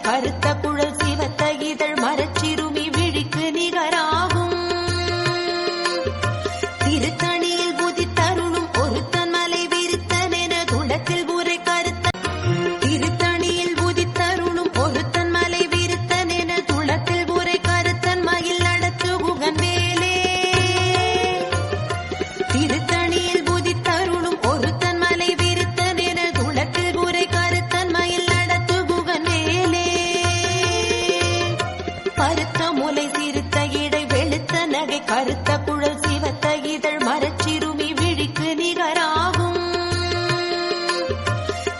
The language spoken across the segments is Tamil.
கருத்த குழல் சிவத்த இதழ் மரச்சிறுமி விழிக்கு நிகராகும். திருத்தணியில் புதித்தருளும் ஒருத்தன் மலை விருத்தனென துளத்தில் உரை கருத்த. திருத்தணியில் புதித்தருளும் ஒருத்தன் மலை விருத்தனென துளத்தில் உரை கருத்தன் மயில் நடத்து குகன் வேலே. திருத்தணியில் புதித்தருளும் ஒருத்தன் மலை விருத்தனென துளத்தில் உரை கருத்தன் மயில் நடத்து குகன் வேலே. பருத்த முலை சிறுத்த இடை வெளுத்த நகை கருத்த குழல் சிவத்த இதழ் மரச்சிறுமி விழிக்கு நிகராகும்.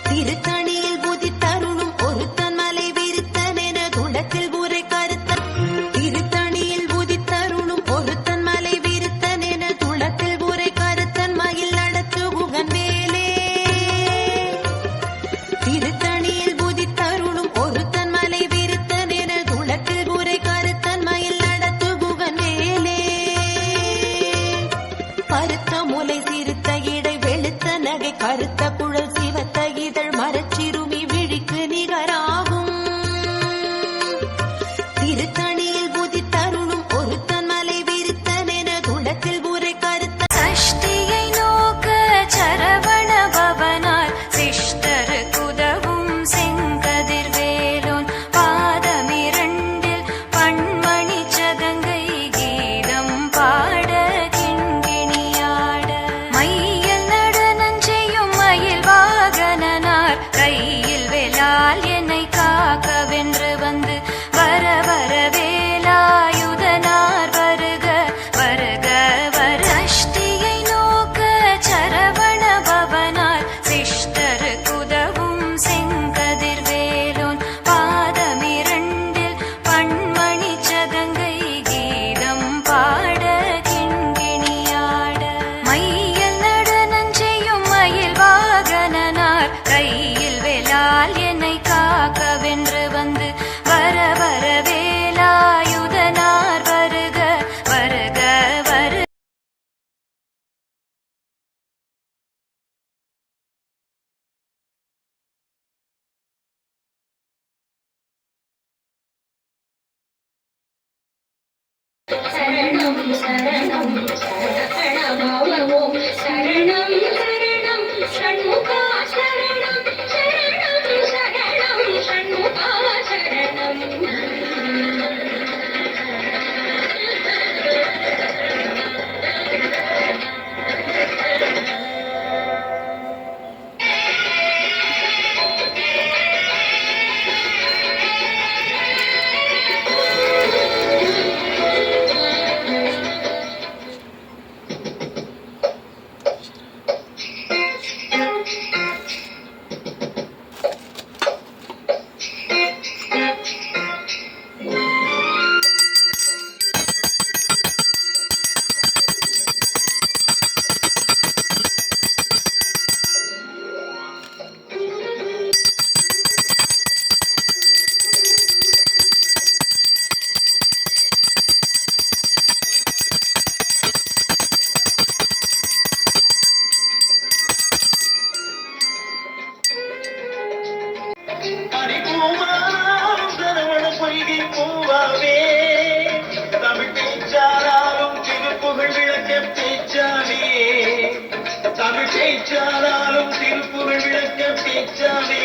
திருத்தணியில் புதித்தருளும் ஒருத்தன் மலை விருத்தனென துளத்தில் உரை கருத்தன். திருத்தணியில் புதித்தருளும் ஒருத்தன் மலை விருத்தனென துளத்தில் உரை கருத்தன் மயில் நடத்து குகன் வேலே. திருத்தணியில் புதித்தருளும் ஒருத்தன் மலை விருத்தனென துளத்தில் உரை கருத்தன் மயில் நடத்து குகன் வேலே. பருத்த முலை சிறுத்த இடை வெளுத்த நகை கருத்த குழல் சிவத்த இதழ் மரச்சிறுமி விழிக்கு நிகராகும். திருத்தணியில் புதித்தருளும் ஒருத்தன் மலை விருத்தனென துளத்தில் உரை கருத்த. சஷ்டியை நோக்க சரவண பவனார் சிஷ்டருக்குதவும் செங்கதிர்வேலோன் பாதமிரண்டில் பண்மணி சதங்கை கீதம் பாட கிண்கிணியாட. மையல் நடனஞ்செய்யும் மயில் வாகனனார் கையில் வேலால் என்னை காக்க வென்று வந்து வர வர வேலாயுதனார் வருக வருக வர. சஷ்டியை நோக்க சரவண பவனார் சிஷ்டருக்குதவும் செங்கதிர்வேலோன் பாதமிரண்டில் பண்மணி சதங்கை கீதம் பாட கிண்கிணியாட. மையல் நடனஞ்செய்யும் மயில் வாகனனார் கையில் வேலால் என்னை காக்க வென்று வந்து வர வர வேலாயுதனார் வருக வருக வரு. சரணம் சரணம் சரணமோ சரணம் சரணம் ஷண்முகா சரணம் சரணம் சரணம் ஷண்முகா சரணம். தமிழ் பேச்சாலும் திருப்புகழ் விளக்க பேச்சாலே. தமிழ் பேச்சாலும் திருப்புகழ் விளக்க பேச்சாலே.